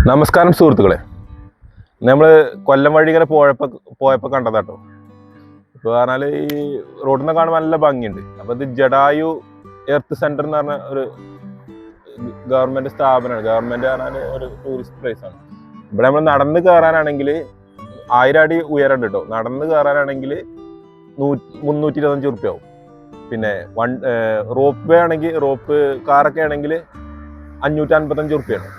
നമസ്കാരം സുഹൃത്തുക്കളെ, നമ്മൾ കൊല്ലം വഴി ഇങ്ങനെ പോയപ്പോൾ കണ്ടതാട്ടോ. ഇപ്പോൾ പറഞ്ഞാൽ ഈ റോഡിൽ നിന്ന് കാണുമ്പോൾ നല്ല ഭംഗിയുണ്ട്. അപ്പോൾ ഇത് ജഡായു എർത്ത് സെന്റർ എന്ന് പറഞ്ഞ ഒരു ഗവൺമെന്റ് സ്ഥാപനമാണ്. ഗവൺമെന്റ് പറഞ്ഞാൽ ഒരു ടൂറിസ്റ്റ് പ്ലേസ് ആണ്. ഇവിടെ നമ്മൾ നടന്ന് കയറാനാണെങ്കിൽ 1000 അടി ഉയരമുണ്ട് കേട്ടോ. നടന്ന് കയറാനാണെങ്കിൽ 325 ഉറുപ്പ്യ ആവും. പിന്നെ റോപ്പ് വേ ആണെങ്കിൽ, റോപ്പ് കാറൊക്കെ ആണെങ്കിൽ 555 ഉറുപ്പ്യാണ്.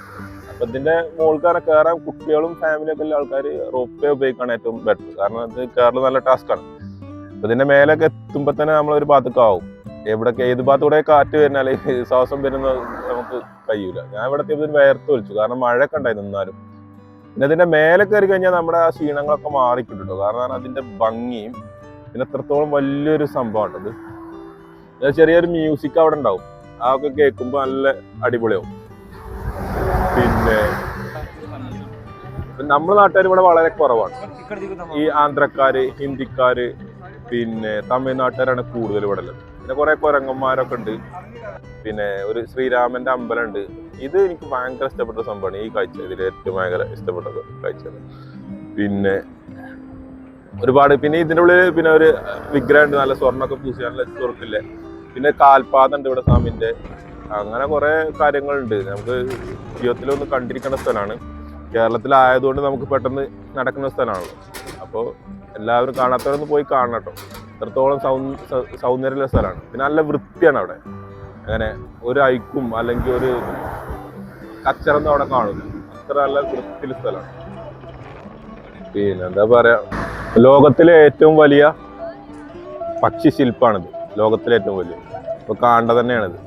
അപ്പൊ ഇതിന്റെ മുകൾക്കാരെ കയറാൻ കുട്ടികളും ഫാമിലിയൊക്കെ ഉള്ള ആൾക്കാർ റോപ്പ് വേ ഉപയോഗിക്കാണ് ഏറ്റവും ബെറ്റർ. കാരണം ഇത് കയറൽ നല്ല ടാസ്ക്കാണ്. അപ്പൊ ഇതിന്റെ മേലൊക്കെ എത്തുമ്പോൾ തന്നെ നമ്മളൊരു ഭാഗത്തേക്കാവും. എവിടെയൊക്കെ ഏത് ഭാഗത്തൂടെ കാറ്റ് വരുന്നാല് ശ്വാസം വരുന്ന നമുക്ക് കഴിയൂല. ഞാൻ ഇവിടെ എത്തിയപ്പോൾ വേർത്ത് വിളിച്ചു, കാരണം മഴയൊക്കെ ഉണ്ടായിരുന്നു. എന്നാലും പിന്നെ അതിന്റെ മേലെ കയറി കഴിഞ്ഞാൽ നമ്മുടെ ആ ക്ഷീണങ്ങളൊക്കെ മാറിക്കിട്ടോ. കാരണം അതിന്റെ ഭംഗിയും പിന്നെ എത്രത്തോളം വലിയൊരു സംഭവമാണത്. ചെറിയൊരു മ്യൂസിക് അവിടെ ഉണ്ടാവും. അതൊക്കെ കേൾക്കുമ്പോൾ നല്ല അടിപൊളിയാവും. പിന്നെ നമ്മുടെ നാട്ടുകാർ ഇവിടെ വളരെ കുറവാണ്. ഈ ആന്ധ്രക്കാര്, ഹിന്ദിക്കാര്, പിന്നെ തമിഴ്നാട്ടുകാരാണ് കൂടുതൽ ഇവിടെ ഉള്ളത്. പിന്നെ കുറെ കുരങ്ങന്മാരൊക്കെ ഉണ്ട്. പിന്നെ ഒരു ശ്രീരാമന്റെ അമ്പലം ഉണ്ട്. ഇത് എനിക്ക് ഭയങ്കര ഇഷ്ടപ്പെട്ട സംഭവമാണ്. ഈ കാഴ്ച ഇതിൽ ഏറ്റവും ഭയങ്കര ഇഷ്ടപ്പെട്ട കാഴ്ച. പിന്നെ ഒരുപാട്, പിന്നെ ഇതിൻ്റെ ഉള്ളിൽ പിന്നെ ഒരു വിഗ്രഹം ഉണ്ട്, നല്ല സ്വർണ്ണമൊക്കെ പൂശി നല്ല സ്വർക്കില്ലേ. പിന്നെ കാൽപാദം ഉണ്ട് ഇവിടെ സ്വാമിന്റെ. അങ്ങനെ കുറെ കാര്യങ്ങളുണ്ട്. നമുക്ക് ജീവിതത്തിലൊന്ന് കണ്ടിരിക്കേണ്ട സ്ഥലമാണ്. കേരളത്തിലായതുകൊണ്ട് നമുക്ക് പെട്ടെന്ന് നടക്കുന്ന സ്ഥലമാണല്ലോ. അപ്പോൾ എല്ലാവരും കാണാത്തവരൊന്ന് പോയി കാണണം കേട്ടോ. എത്രത്തോളം സൗന്ദര്യമുള്ള സ്ഥലമാണ്. പിന്നെ നല്ല വൃത്തിയാണ് അവിടെ. അങ്ങനെ ഒരു അഴുക്കും അല്ലെങ്കിൽ ഒരു കച്ചറൊന്നും അവിടെ കാണില്ല. അത്ര നല്ല വൃത്തിയുള്ള സ്ഥലമാണ്. പിന്നെ എന്താ പറയാ, ലോകത്തിലെ ഏറ്റവും വലിയ പക്ഷി ശില്പമാണിത്. ലോകത്തിലെ ഏറ്റവും വലിയ. ഇപ്പോൾ കാണേണ്ടത് തന്നെയാണിത്.